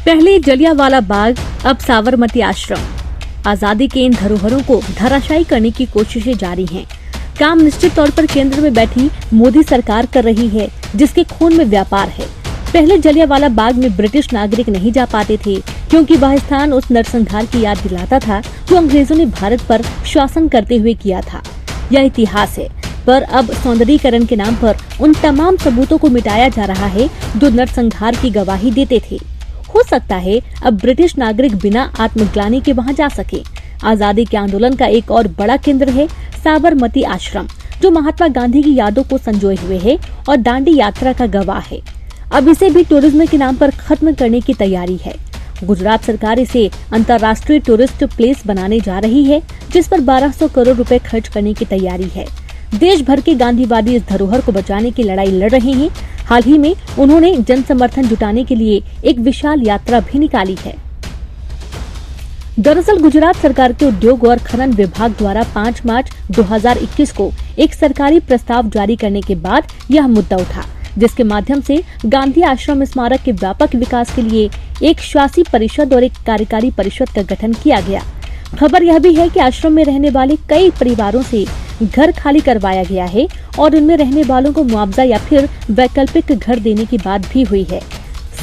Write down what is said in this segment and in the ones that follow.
पहले जलियांवाला बाग, अब साबरमती आश्रम। आजादी के इन धरोहरों को धराशायी करने की कोशिशें जारी हैं। काम निश्चित तौर पर केंद्र में बैठी मोदी सरकार कर रही है, जिसके खून में व्यापार है। पहले जलियांवाला बाग में ब्रिटिश नागरिक नहीं जा पाते थे, क्योंकि वह स्थान उस नरसंहार की याद दिलाता था जो अंग्रेजों ने भारत पर शासन करते हुए किया था। यह इतिहास है, पर अब सौंदर्यीकरण के नाम पर उन तमाम सबूतों को मिटाया जा रहा है जो नरसंहार की गवाही देते थे। हो सकता है अब ब्रिटिश नागरिक बिना आत्मग्लानि के वहां जा सके। आजादी के आंदोलन का एक और बड़ा केंद्र है साबरमती आश्रम, जो महात्मा गांधी की यादों को संजोए हुए है और दांडी यात्रा का गवाह है। अब इसे भी टूरिज्म के नाम पर खत्म करने की तैयारी है। गुजरात सरकार इसे अंतर्राष्ट्रीय टूरिस्ट प्लेस बनाने जा रही है, जिस पर 1200 करोड़ रुपए खर्च करने की तैयारी है। देश भर के गांधीवादी इस धरोहर को बचाने की लड़ाई लड़ रहे हैं। हाल ही में उन्होंने जन समर्थन जुटाने के लिए एक विशाल यात्रा भी निकाली है। दरअसल गुजरात सरकार के उद्योग और खनन विभाग द्वारा 5 मार्च 2021 को एक सरकारी प्रस्ताव जारी करने के बाद यह मुद्दा उठा, जिसके माध्यम से गांधी आश्रम स्मारक के व्यापक विकास के लिए एक शासी परिषद और एक कार्यकारी परिषद का गठन किया गया। खबर यह भी है कि आश्रम में रहने वाले कई परिवारों से घर खाली करवाया गया है और उनमें रहने वालों को मुआवजा या फिर वैकल्पिक घर देने की बात भी हुई है।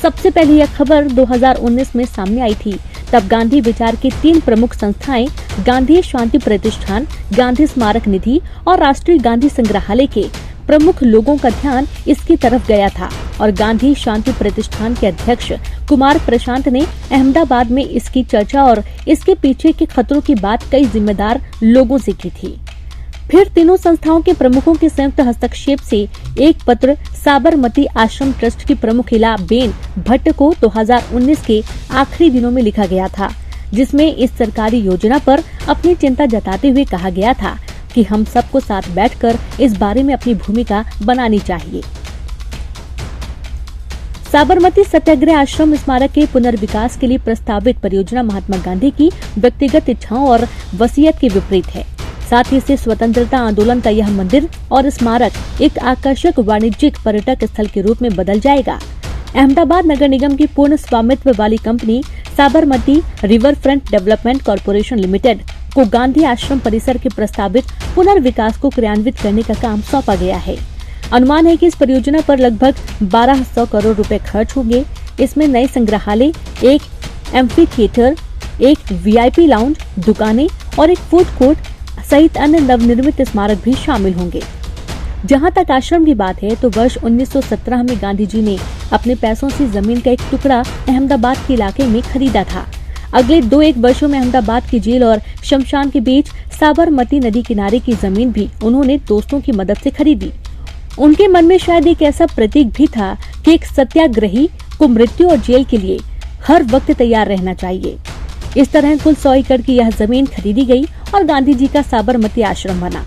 सबसे पहले यह खबर 2019 में सामने आई थी। तब गांधी विचार की 3 प्रमुख संस्थाएं गांधी शांति प्रतिष्ठान, गांधी स्मारक निधि और राष्ट्रीय गांधी संग्रहालय के प्रमुख लोगों का ध्यान इसकी तरफ गया था और गांधी शांति प्रतिष्ठान के अध्यक्ष कुमार प्रशांत ने अहमदाबाद में इसकी चर्चा और इसके पीछे के खतरों की बात कई जिम्मेदार लोगों से की थी। फिर तीनों संस्थाओं के प्रमुखों के संयुक्त हस्तक्षेप से एक पत्र साबरमती आश्रम ट्रस्ट की प्रमुख इला बेन भट्ट को 2019 के आखिरी दिनों में लिखा गया था, जिसमें इस सरकारी योजना पर अपनी चिंता जताते हुए कहा गया था कि हम सबको साथ बैठकर इस बारे में अपनी भूमिका बनानी चाहिए। साबरमती सत्याग्रह आश्रम स्मारक के पुनर्विकास के लिए प्रस्तावित परियोजना महात्मा गांधी की व्यक्तिगत इच्छाओं और वसीयत के विपरीत है। साथ ही इसे स्वतंत्रता आंदोलन का यह मंदिर और स्मारक एक आकर्षक वाणिज्यिक पर्यटक स्थल के रूप में बदल जाएगा। अहमदाबाद नगर निगम की पूर्ण स्वामित्व वाली company Sabarmati river front development corporation limited को गांधी आश्रम परिसर के प्रस्तावित पुनर्विकास को क्रियान्वित करने का काम सौंपा गया है। अनुमान है कि इस परियोजना पर लगभग 1200 करोड़ रुपए खर्च होंगे। इसमें नए संग्रहालय, एक एम्फी थिएटर, एक वीआईपी लाउंज, दुकानें और एक फूड कोर्ट सहित अन्य नवनिर्मित स्मारक भी शामिल होंगे। जहां तक आश्रम की बात है तो वर्ष 1917 में गांधी जी ने अपने पैसों से जमीन का एक टुकड़ा अहमदाबाद के इलाके में खरीदा था। अगले 2-1 वर्षों में अहमदाबाद की जेल और शमशान के बीच साबरमती नदी किनारे की जमीन भी उन्होंने दोस्तों की मदद से खरीदी। उनके मन में शायद एक ऐसा प्रतीक भी था कि एक सत्याग्रही को मृत्यु और जेल के लिए हर वक्त तैयार रहना चाहिए। इस तरह कुल 100 एकड़ की यह जमीन खरीदी गई और गांधी जी का साबरमती आश्रम बना।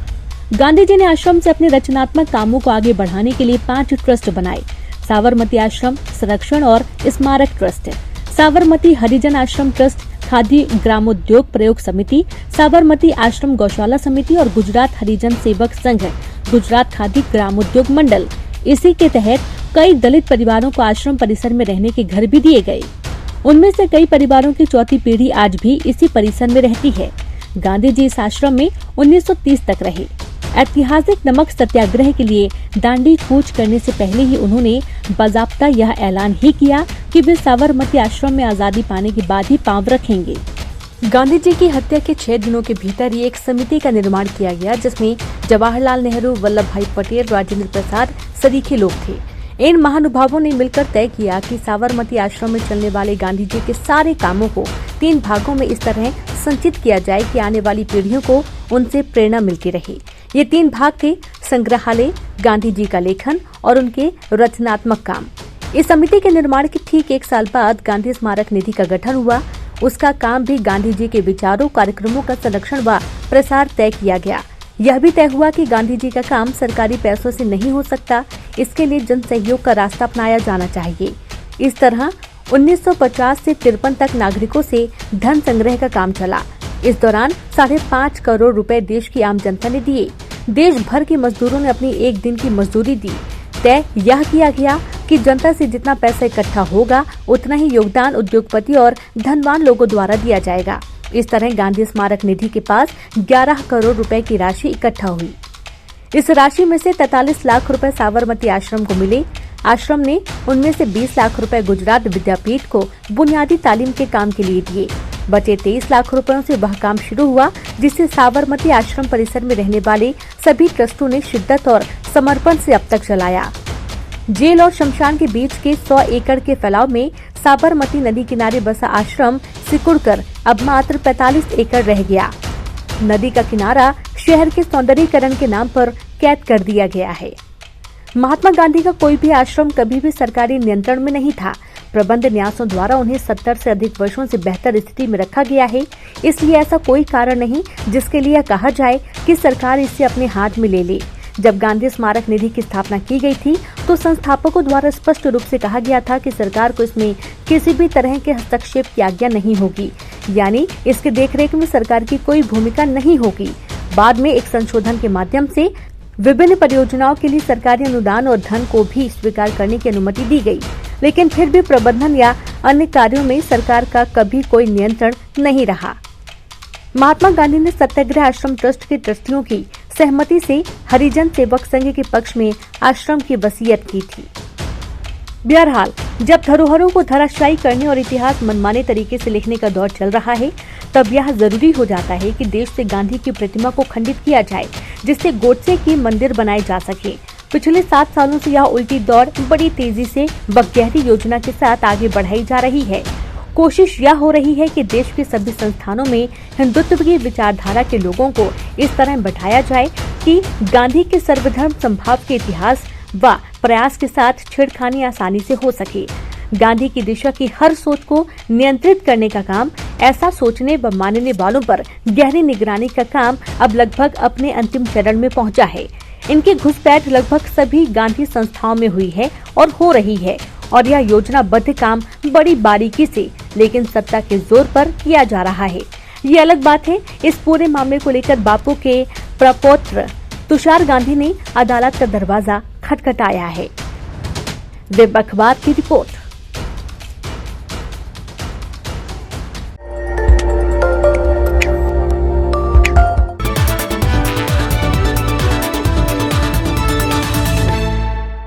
गांधी जी ने आश्रम से अपने रचनात्मक कामों को आगे बढ़ाने के लिए 5 ट्रस्ट बनाए। साबरमती आश्रम संरक्षण और स्मारक ट्रस्ट, साबरमती हरिजन आश्रम ट्रस्ट, खादी ग्रामोद्योग प्रयोग समिति, साबरमती आश्रम गौशाला समिति और गुजरात हरिजन सेवक संघ, गुजरात खादी ग्रामोद्योग मंडल। इसी के तहत कई दलित परिवारों को आश्रम परिसर में रहने के घर भी दिए गए। उनमें से कई परिवारों की चौथी पीढ़ी आज भी इसी परिसर में रहती है। गांधी जी इस आश्रम में 1930 तक रहे। ऐतिहासिक नमक सत्याग्रह के लिए दांडी कूच करने से पहले ही उन्होंने बाज़ाब्ता यह ऐलान ही किया कि वे साबरमती आश्रम में आजादी पाने के बाद ही पांव रखेंगे। गांधी जी की हत्या के 6 दिनों के भीतर ही एक समिति का निर्माण किया गया, जिसमें जवाहरलाल नेहरू, वल्लभ भाई पटेल, राजेंद्र प्रसाद सरीखे लोग थे। इन महानुभावों ने मिलकर तय किया कि साबरमती आश्रम में चलने वाले गांधी जी के सारे कामों को 3 भागों में इस तरह संचित किया जाए कि आने वाली पीढ़ियों को उनसे प्रेरणा मिलती रहे। ये 3 भाग थे: संग्रहालय, गांधी जी का लेखन और उनके रचनात्मक काम। इस समिति के निर्माण के ठीक 1 साल बाद गांधी स्मारक निधि का गठन हुआ। उसका काम भी गांधी जी के विचारों, कार्यक्रमों का संरक्षण व प्रसार तय किया गया। यह भी तय हुआ कि गांधी जी का काम सरकारी पैसों से नहीं हो सकता, इसके लिए जन सहयोग का रास्ता अपनाया जाना चाहिए। इस तरह 1950 से 53 तक नागरिकों से धन संग्रह का काम चला। इस दौरान 5.5 करोड़ रुपए देश की आम जनता ने दिए। देश भर के मजदूरों ने अपनी 1 दिन की मजदूरी दी। तय यह किया गया कि जनता से जितना पैसा इकट्ठा होगा उतना ही योगदान उद्योगपति और धनवान लोगों द्वारा दिया जाएगा। इस तरह गांधी स्मारक निधि के पास 11 करोड़ रुपए की राशि इकट्ठा हुई। इस राशि में से 43 लाख रुपए साबरमती आश्रम को मिले। आश्रम ने उनमें से 20 लाख रुपए गुजरात विद्यापीठ को बुनियादी तालीम के काम के लिए दिए। बचे 23 लाख रुपयों से वह काम शुरू हुआ जिसे साबरमती आश्रम परिसर में रहने वाले सभी ट्रस्टों ने शिद्दत और समर्पण से अब तक चलाया। जेल और शमशान के बीच के 100 एकड़ के फैलाव में साबरमती नदी किनारे बसा आश्रम सिकुड़कर अब मात्र 45 एकड़ रह गया। नदी का किनारा शहर के सौंदर्यीकरण के नाम पर कैद कर दिया गया है। महात्मा गांधी का कोई भी आश्रम कभी भी सरकारी नियंत्रण में नहीं था। प्रबंध न्यासों द्वारा उन्हें 70 से अधिक वर्षों से बेहतर स्थिति में रखा गया है। इसलिए ऐसा कोई कारण नहीं जिसके लिए कहा जाए कि सरकार इसे अपने हाथ में ले ले। जब गांधी स्मारक निधि की स्थापना की गई थी तो संस्थापकों द्वारा स्पष्ट रूप से कहा गया था कि सरकार को इसमें किसी भी तरह के हस्तक्षेप की आज्ञा नहीं होगी, यानी इसके देखरेख में सरकार की कोई भूमिका नहीं होगी। बाद में एक संशोधन के माध्यम से विभिन्न परियोजनाओं के लिए सरकारी अनुदान और धन को भी स्वीकार करने की अनुमति दी गई, लेकिन फिर भी प्रबंधन या अन्य कार्यों में सरकार का कभी कोई नियंत्रण नहीं रहा। महात्मा गांधी ने सत्याग्रह आश्रम ट्रस्ट के ट्रस्टियों की सहमति से हरिजन सेवक संघ के पक्ष में आश्रम की वसीयत की थी। बहरहाल जब धरोहरों को धराशायी करने और इतिहास मनमाने तरीके से लिखने का दौर चल रहा है, तब यह जरूरी हो जाता है कि देश से गांधी की प्रतिमा को खंडित किया जाए, जिससे गोडसे की मंदिर बनाए जा सके। पिछले 7 सालों से यह उल्टी दौड़ बड़ी तेजी से बगैहरी योजना के साथ आगे बढ़ाई जा रही है। कोशिश यह हो रही है कि देश के सभी संस्थानों में हिंदुत्व की विचारधारा के लोगों को इस तरह बैठाया जाए कि गांधी के सर्वधर्म समभाव के इतिहास व प्रयास के साथ छेड़खानी आसानी से हो सके। गांधी की दिशा की हर सोच को नियंत्रित करने का काम, ऐसा सोचने व मानने वालों पर गहरी निगरानी का काम अब लगभग अपने अंतिम चरण में पहुंचा है। इनकी घुसपैठ लगभग सभी गांधी संस्थाओं में हुई है और हो रही है, और यह योजनाबद्ध काम बड़ी बारीकी से लेकिन सत्ता के जोर पर किया जा रहा है। ये अलग बात है। इस पूरे मामले को लेकर बापू के प्रपौत्र तुषार गांधी ने अदालत का दरवाजा खटखटाया है। वेब अखबार की रिपोर्ट।